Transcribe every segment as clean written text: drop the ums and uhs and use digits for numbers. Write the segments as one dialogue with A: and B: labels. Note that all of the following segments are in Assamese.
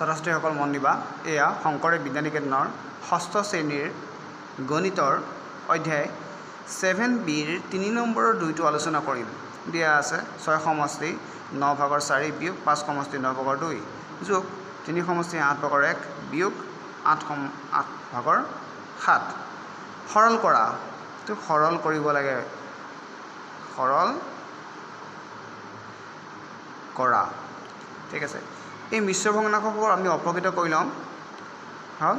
A: ছাত্ৰ-ছাত্ৰীসকল মন দিবা এয়া শংকৰদেৱ বিদ্যানিকেতনৰ ষষ্ঠ শ্ৰেণীৰ গণিতৰ অধ্যায় 7bৰ 3 নম্বৰৰ 2টো আলোচনা কৰিম দিয়া আছে 6 সমষ্টি 9 ভাগৰ 4 বিয়োগ 5 সমষ্টি 9 ভাগৰ 2 যোগ 3 সমষ্টি 8 ভাগৰ 1 বিয়োগ 8 ভাগৰ 7 সৰল কৰা তো সৰল কৰিব লাগে সৰল কৰা ঠিক আছে এই মিশ্ৰ ভগ্নাংশবোৰ আমি অপকৃত কৰি লম হল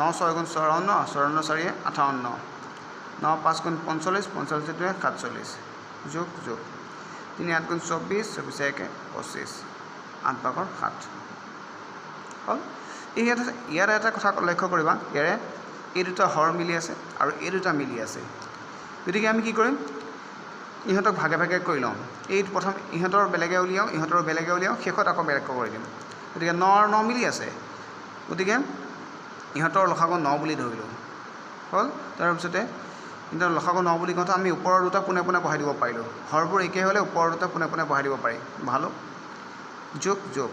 A: 9 6 গুণ 54 54 4 58 9 5 গুণ 45 45 2 47 যোগ যোগ 3 8 গুণ 24 24 1 25 8 ভাগৰ 7 হল ইয়াৰ এটা কথা লক্ষ্য কৰিবা ইয়াৰে এই দুটা হৰ মিলি আছে আৰু এই দুটা মিলি আছে গতিকে আমি কি কৰিম ইহঁতক ভাগে ভাগে কৰি লম এই প্ৰথম ইহঁতৰ বেলেগে উলিয়াও ইহঁতৰ বেলেগে উলিয়াও শেষত আকৌ বেলেগ কৰি দিম গতিকে 9 আৰু 9 মিলি আছে গতিকে ইহঁতৰ লসাগু 9 বুলি ধৰিলোঁ হ'ল তাৰপিছতে ইহঁতৰ লসাগু 9 বুলি কওঁতে আমি ওপৰৰ দুটা পোনে পোনে বহাই দিব পাৰিলোঁ হৰবোৰ একে হ'লে ওপৰৰ দুটা পোনে পোনে বহাই দিব পাৰি ভালো যোগ যোগ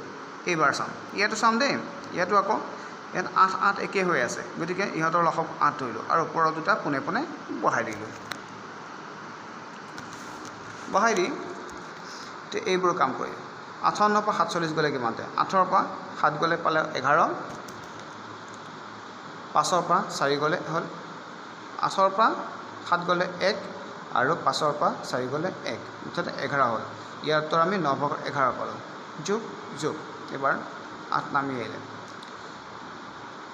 A: এইবাৰ চাম ইয়াতো চাম দেই ইয়াতো আকৌ ইয়াত 8 8 একে হৈ আছে গতিকে ইহঁতৰ লসাগু 8 ধৰিলোঁ আৰু ওপৰৰ দুটা পোনে পোনে বহাই দিলোঁ বহাই দি তো এইবোৰ কাম কৰি 58 পৰা 47 গ'লে কিমানতে 8 পৰা 7 গ'লে পালে 11 5 পৰা 4 গ'লে হ'ল 8 পৰা 7 গ'লে 1 আৰু 5 পৰা 4 গ'লে 1 মুঠতে 11 হ'ল ইয়াৰ উত্তৰ আমি 9 ভাগৰ 11 পালোঁ যোগ যোগ এবাৰ 8 নামি আহিলে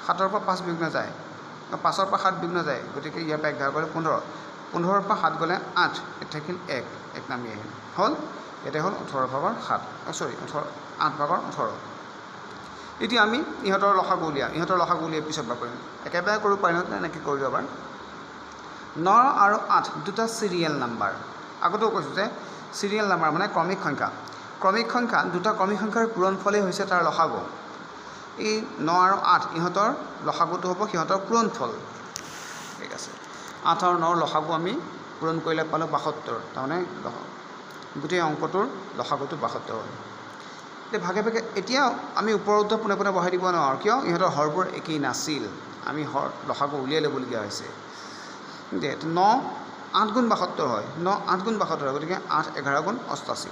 A: 7 পৰা 5 বিয়োগ নাযায় 5 পৰা 7 বিয়োগ নাযায় গতিকে ইয়াৰ পৰা 11 গ'লে 15 15 পৰা 7 গ'লে 8 এটা থাকিল 1 নামি আহিল হ'ল এটা হ'ল 18 ভাগৰ 7 সৰি 8 ভাগৰ 18 এতিয়া আমি ইহঁতৰ লসাগু উলিয়াই পিছত বা কৰিম একেবাৰে কৰিব পাৰিম এনেকৈ কৰি দিব এবাৰ 9 আৰু 8 দুটা চিৰিয়েল নাম্বাৰ আগতেও কৈছোঁ যে চিৰিয়েল নাম্বাৰ মানে ক্ৰমিক সংখ্যা দুটা ক্ৰমিক সংখ্যাৰ পূৰণফলেই হৈছে তাৰ লসাগু এই 9 আৰু 8 ইহঁতৰ লসাগুটো হ'ব সিহঁতৰ পূৰণফল ঠিক আছে 8 আৰু 9 লসাগু আমি পূৰণ কৰিলে পালোঁ 72 তাৰমানে গোটেই অংকটোৰ লসাগুটো 72 হ'ল এতিয়া ভাগে ভাগে এতিয়া আমি ওপৰৰ দুটা পোনে পোনে বহাই দিব নোৱাৰোঁ কিয় ইহঁতৰ হৰবোৰ একেই নাছিল আমি হৰ লসাগু উলিয়াই ল'বলগীয়া হৈছে 9 8 গুণ 72 হয় 8 গুণ 72 হয় গতিকে 8 11 গুণ 88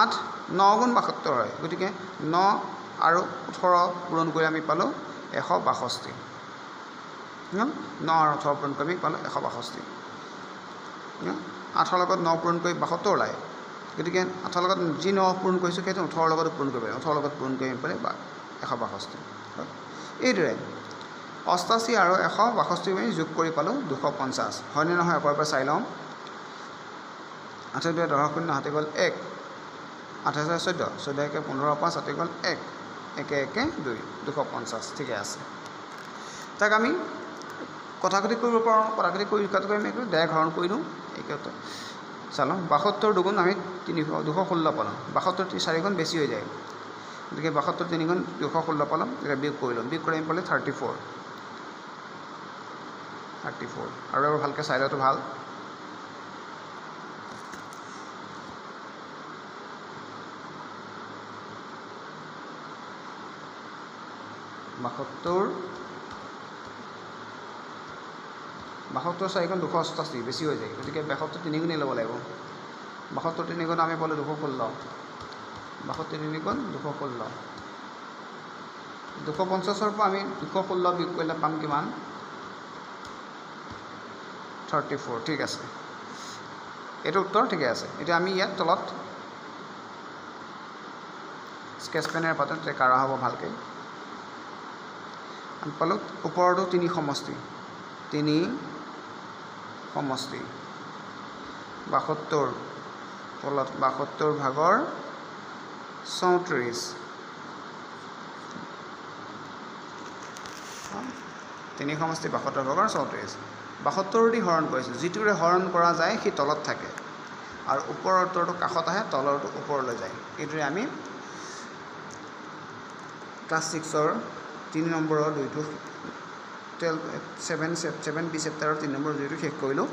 A: 8 9 গুণ 72 হয় গতিকে 9 আৰু 18 পূৰণ কৰি আমি পালোঁ 162 9 আৰু 18 পূৰণ কৰি আমি পালোঁ 162 8 লগত 9 পূৰণ কৰি 72 ওলায় গতিকে 8 লগত যি 9 পূৰণ কৰিছোঁ সেইটো 18 লগত পূৰণ কৰিব পাৰিম 18 লগত পূৰণ কৰি আমি পালে 162 এইদৰে 88 আৰু 162 আমি যোগ কৰি পালোঁ 250 হয়নে নহয় একৰ পৰা চাই লওঁ 8 2 10 শূন্য 7 গ'ল 1 8 14 14 1 15 5 7 গ'ল 1 1 1 2 250 ঠিকে আছে তাক আমি কথাকথি কৰিব পাৰোঁ কথাকথি কৰি আমি ডাইৰেক্ট হৰণ কৰি দিওঁ একেতে চালোঁ 72 দুগুণ আমি 216 পালোঁ 72 4 গুণ বেছি হৈ যায় গতিকে 72 3 গুণ 216 পালোঁ এতিয়া বিয়োগ কৰিলোঁ বিয়োগ কৰি আমি পালে 34 আৰু এবাৰ ভালকৈ চাই লোৱাটো ভাল বাসত্তৰ 4 গুণ 288 বেছি হৈ যায় গতিকে 72 3 গুণেই ল'ব লাগিব 72 3 গুণ আমি পালোঁ 216 72 3 গুণ 216 250 পৰা আমি 216 বিয়োগ কৰিলে পাম কিমান 34 ঠিক আছে এইটো উত্তৰ ঠিকে আছে এতিয়া আমি ইয়াত তলত স্কেচ পেনেৰে পাতত কাঢ়া হ'ব ভালকৈ আমি পালোঁ ওপৰতো 3 সমষ্টি 72 তলত 72 ভাগৰ 34 3 সমষ্টি 72 ভাগৰ 34 72 দি হৰণ কৰিছোঁ যিটোৰে হৰণ কৰা যায় সি তলত থাকে আৰু ওপৰৰ উত্তৰটো কাষত আহে তলৰটো ওপৰলৈ যায় এইটোৰে আমি ক্লাছ 6ৰ 3 নম্বৰৰ 2টো 7B চেপ্টাৰৰ 3 নম্বৰ 2টো শেষ কৰিলোঁ